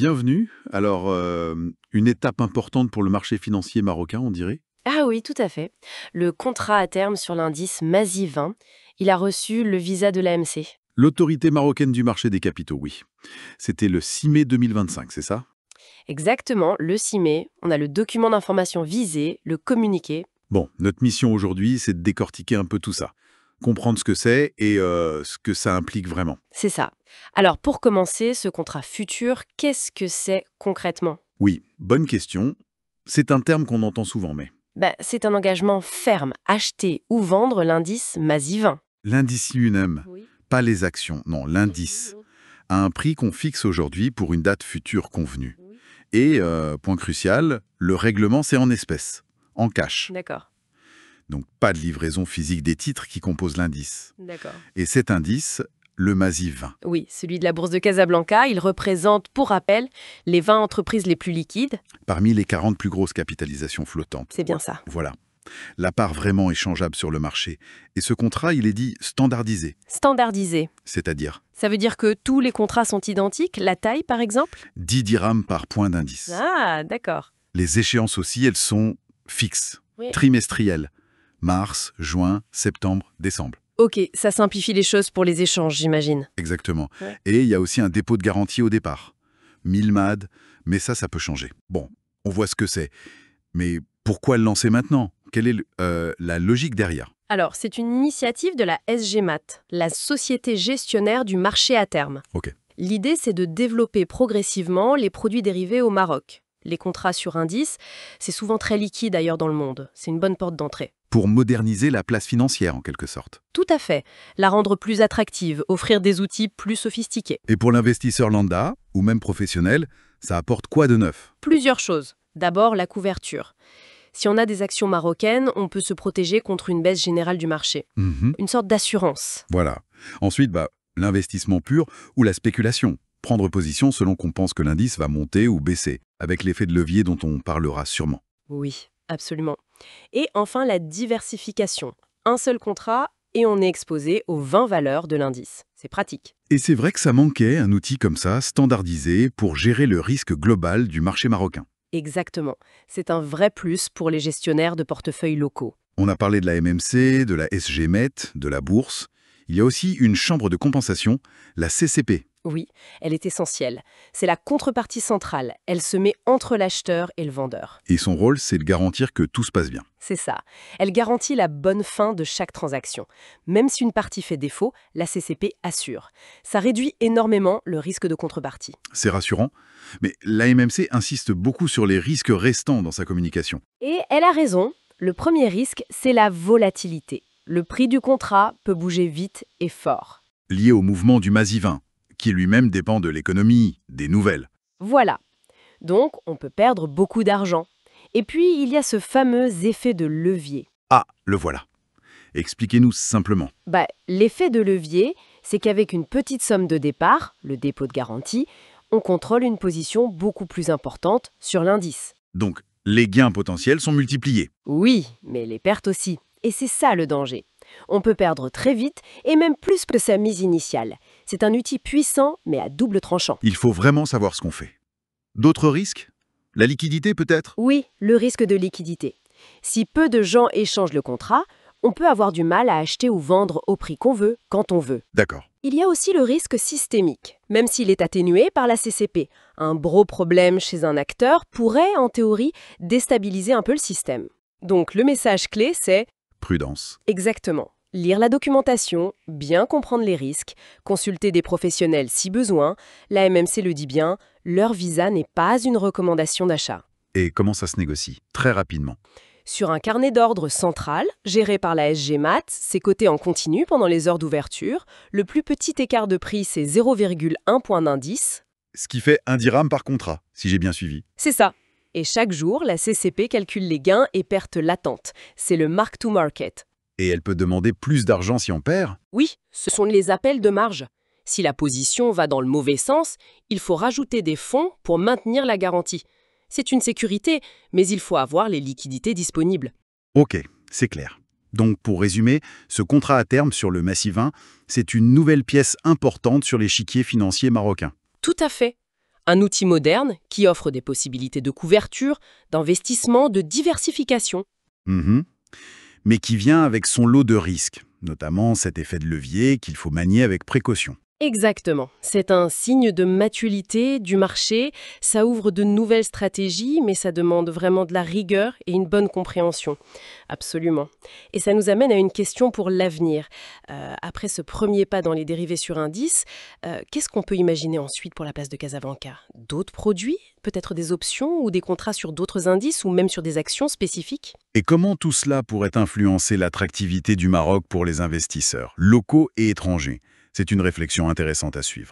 Bienvenue. Alors, une étape importante pour le marché financier marocain, on dirait? Ah oui, tout à fait. Le contrat à terme sur l'indice MASI 20, il a reçu le visa de l'AMC. L'autorité marocaine du marché des capitaux, oui. C'était le 6 mai 2025, c'est ça? Exactement, le 6 mai, on a le document d'information visé, le communiqué. Bon, notre mission aujourd'hui, c'est de décortiquer un peu tout ça. Comprendre ce que c'est et ce que ça implique vraiment. C'est ça. Alors pour commencer, ce contrat futur, qu'est-ce que c'est concrètement? Oui, bonne question. C'est un terme qu'on entend souvent, mais C'est un engagement ferme, acheter ou vendre l'indice MASI 20. l'indice lui-même, Oui. pas les actions, non, l'indice, a un prix qu'on fixe aujourd'hui pour une date future convenue. Oui. Et, point crucial, le règlement, c'est en espèces, en cash. D'accord, Donc pas de livraison physique des titres qui composent l'indice. d'accord. Et cet indice, le MASI 20. Oui, celui de la bourse de Casablanca, il représente, pour rappel, les 20 entreprises les plus liquides. Parmi les 40 plus grosses capitalisations flottantes. C'est bien ça. Voilà. La part vraiment échangeable sur le marché. Et ce contrat, il est dit standardisé. Standardisé. C'est-à-dire Ça veut dire que tous les contrats sont identiques, la taille par exemple? 10 dirhams par point d'indice. Ah, d'accord. Les échéances aussi, elles sont fixes, Oui. trimestrielles. Mars, juin, septembre, décembre. Ok, ça simplifie les choses pour les échanges, j'imagine. Exactement. Ouais. Et il y a aussi un dépôt de garantie au départ. 1000 MAD, mais ça peut changer. Bon, on voit ce que c'est. Mais pourquoi le lancer maintenant? Quelle est la logique derrière? Alors, c'est une initiative de la SGMAT, la Société gestionnaire du marché à terme. Ok. L'idée, c'est de développer progressivement les produits dérivés au Maroc. Les contrats sur indice, c'est souvent très liquide ailleurs dans le monde. C'est une bonne porte d'entrée. Pour moderniser la place financière, en quelque sorte. Tout à fait. La rendre plus attractive, offrir des outils plus sophistiqués. Et pour l'investisseur lambda, ou même professionnel, ça apporte quoi de neuf? Plusieurs choses. D'abord, la couverture. Si on a des actions marocaines, on peut se protéger contre une baisse générale du marché. Mhm. Une sorte d'assurance. Voilà. Ensuite, l'investissement pur ou la spéculation. Prendre position selon qu'on pense que l'indice va monter ou baisser, avec l'effet de levier dont on parlera sûrement. Oui, absolument. Et enfin, la diversification. Un seul contrat et on est exposé aux 20 valeurs de l'indice. C'est pratique. Et c'est vrai que ça manquait un outil comme ça, standardisé, pour gérer le risque global du marché marocain. Exactement. C'est un vrai plus pour les gestionnaires de portefeuilles locaux. On a parlé de la MMC, de la SGMET, de la bourse. Il y a aussi une chambre de compensation, la CCP. Oui, elle est essentielle. C'est la contrepartie centrale. Elle se met entre l'acheteur et le vendeur. Et son rôle, c'est de garantir que tout se passe bien. C'est ça. Elle garantit la bonne fin de chaque transaction. Même si une partie fait défaut, la CCP assure. Ça réduit énormément le risque de contrepartie. C'est rassurant. Mais la MMC insiste beaucoup sur les risques restants dans sa communication. Et elle a raison. Le premier risque, c'est la volatilité. Le prix du contrat peut bouger vite et fort. Lié au mouvement du MASI 20, qui lui-même dépend de l'économie, des nouvelles. Voilà. Donc, on peut perdre beaucoup d'argent. Et puis, il y a ce fameux effet de levier. Ah, le voilà. Expliquez-nous simplement. L'effet de levier, c'est qu'avec une petite somme de départ, le dépôt de garantie, on contrôle une position beaucoup plus importante sur l'indice. Donc, les gains potentiels sont multipliés. Oui, mais les pertes aussi. Et c'est ça le danger. On peut perdre très vite et même plus que sa mise initiale. C'est un outil puissant, mais à double tranchant. Il faut vraiment savoir ce qu'on fait. D'autres risques? La liquidité peut-être? Oui, le risque de liquidité. Si peu de gens échangent le contrat, on peut avoir du mal à acheter ou vendre au prix qu'on veut, quand on veut. D'accord. Il y a aussi le risque systémique, même s'il est atténué par la CCP. Un gros problème chez un acteur pourrait, en théorie, déstabiliser un peu le système. Donc le message clé, c'est Prudence. exactement. Lire la documentation, bien comprendre les risques, consulter des professionnels si besoin. La MMC le dit bien, leur visa n'est pas une recommandation d'achat. Et comment ça se négocie? Très rapidement. Sur un carnet d'ordre central, géré par la SGMAT, c'est coté en continu pendant les heures d'ouverture. Le plus petit écart de prix, c'est 0,1 point d'indice. Ce qui fait 1 dirham par contrat, si j'ai bien suivi. C'est ça. Et chaque jour, la CCP calcule les gains et pertes latentes. C'est le mark-to-market. Et elle peut demander plus d'argent si on perd? Oui, ce sont les appels de marge. Si la position va dans le mauvais sens, il faut rajouter des fonds pour maintenir la garantie. C'est une sécurité, mais il faut avoir les liquidités disponibles. Ok, c'est clair. Donc pour résumer, ce contrat à terme sur le MASI 20, c'est une nouvelle pièce importante sur l'échiquier financier marocain. Tout à fait. Un outil moderne qui offre des possibilités de couverture, d'investissement, de diversification. Mhm. Mais qui vient avec son lot de risques, notamment cet effet de levier qu'il faut manier avec précaution. Exactement. C'est un signe de maturité du marché. Ça ouvre de nouvelles stratégies, mais ça demande vraiment de la rigueur et une bonne compréhension. Absolument. Et ça nous amène à une question pour l'avenir. Après ce premier pas dans les dérivés sur indice, qu'est-ce qu'on peut imaginer ensuite pour la place de Casablanca? D'autres produits? Peut-être des options ou des contrats sur d'autres indices ou même sur des actions spécifiques? Et comment tout cela pourrait influencer l'attractivité du Maroc pour les investisseurs, locaux et étrangers? C'est une réflexion intéressante à suivre.